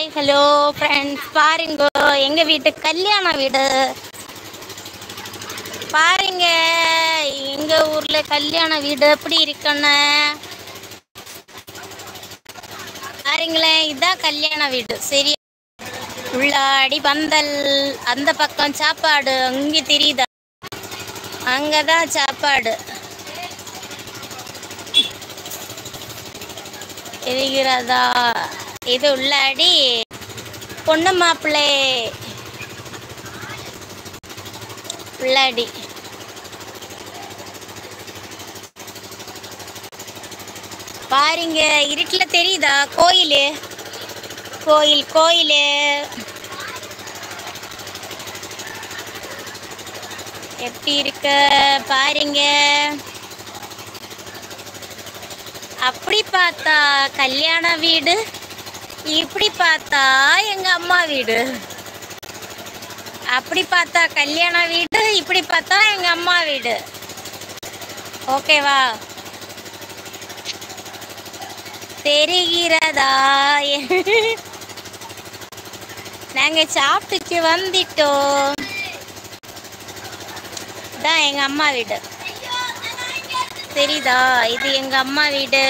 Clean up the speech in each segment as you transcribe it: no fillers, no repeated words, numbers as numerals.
Hi hello friends, பாருங்க எங்க வீட்டு கல்யாண வீடு. பாருங்க எங்க ஊர்ல கல்யாண வீடு எப்படி இருக்குன்னு பாருங்களேன். இதான் கல்யாண வீடு. சரி, உள்ளாடி பந்தல், அந்த பக்கம் சாப்பாடு அங்கே தெரியுதா? அங்கதான் சாப்பாடு தெரிகிறதா? இது உள்ளாடி பொண்ணு மாப்பிள்ளை உள்ளாடி. பாருங்க, இருட்டில் தெரியுதா? கோயில் கோயில் கோயில் எப்படி இருக்க பாருங்க. அப்படி பார்த்தா கல்யாண வீடு, இப்படி பார்த்தா எங்க அம்மா வீடு. அப்படி பார்த்தா கல்யாண வீடு, இப்படி பார்த்தா எங்க அம்மா வீடு. ஓகேவா? தெரிகிறதா? நாங்க சாப்பிட்டுக்கு வந்துட்டோம். தான் எங்க அம்மா வீடு. தெரியுதா? இது எங்க அம்மா வீடு.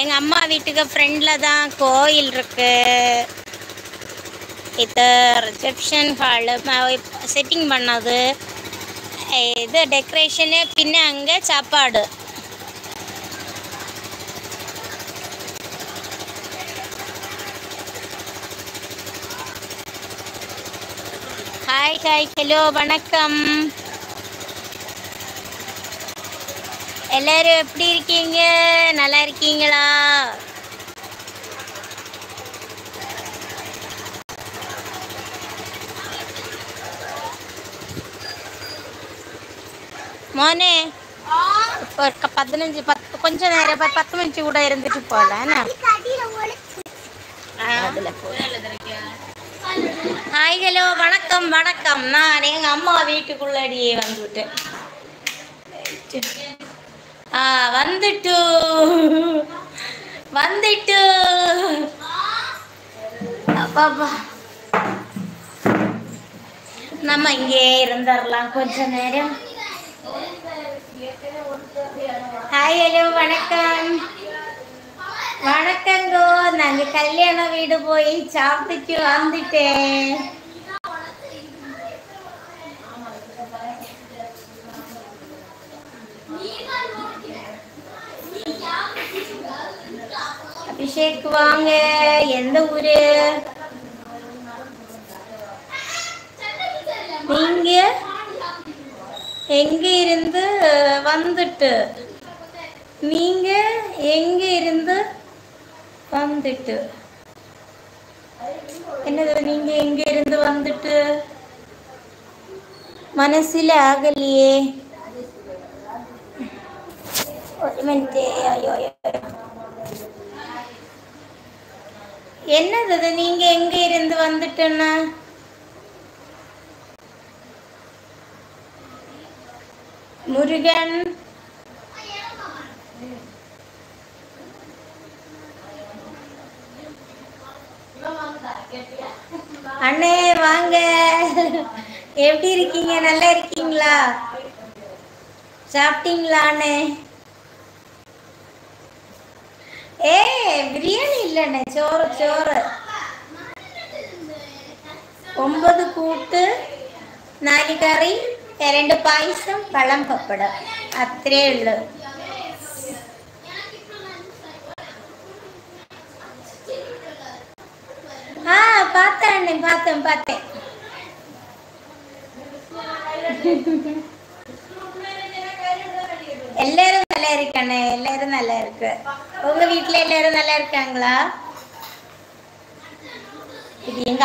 எங்க அம்மா வீட்டுக்கு ஃப்ரெண்ட்ல தான் கோயில் இருக்கு. இது ரிசப்ஷன் ஹாலு செட்டிங் பண்ணது. இது டெக்கரேஷனு, பின்ன அங்கே சாப்பாடு. ஹாய் ஹாய் ஹலோ வணக்கம். எல்லாரும் எப்படி இருக்கீங்க? நல்லா இருக்கீங்களா? மோனே, இப்போ 15 கொஞ்சம் நேரம் 10 மினிட் கூட இருந்துட்டு போகலாம். ஹாய் ஹலோ வணக்கம் வணக்கம். நான் எங்கள் அம்மா வீட்டுக்குள்ளடியே வந்துவிட்டேன். வந்துட்டு அப்பாப்பா, நம்ம இங்கே இருந்துடலாம் கொஞ்ச நேரம். ஹாய் ஹலோ வணக்கம் வணக்கங்கோ. நாங்கள் கல்யாண வீடு போய் சாப்பிட்டுக்கு வந்துட்டேன். அபிஷேக் வாங்க. எந்த ஊரு நீங்க? எங்க இருந்து வந்துட்டு? நீங்க எங்க இருந்து வந்துட்டு? என்னது நீங்க எங்க இருந்து வந்துட்டு? மனசில ஆகலையே. ஒரு மினிட். ஐயோ, என்னது நீங்க எங்க இருந்து வந்துட்டுன்னா? முருகன் அண்ணே வாங்க. எப்படி இருக்கீங்க? நல்லா இருக்கீங்களா? சாப்பிட்டீங்களா அண்ணே? பிரியாணி இல்லைண்ணே, சோறு சோறு. 9 കൂട്ട് 4 കറി 2 പായസം പഴം പപ്പടം, അത്രേ ഉള്ളു. பார்த்தேன். எல்லாரும் நல்லா இருக்கானே. எல்லாரும் நல்லா இருக்கு. உங்க வீட்டுல எல்லாரும் நல்லா இருக்காங்களா? இது எங்க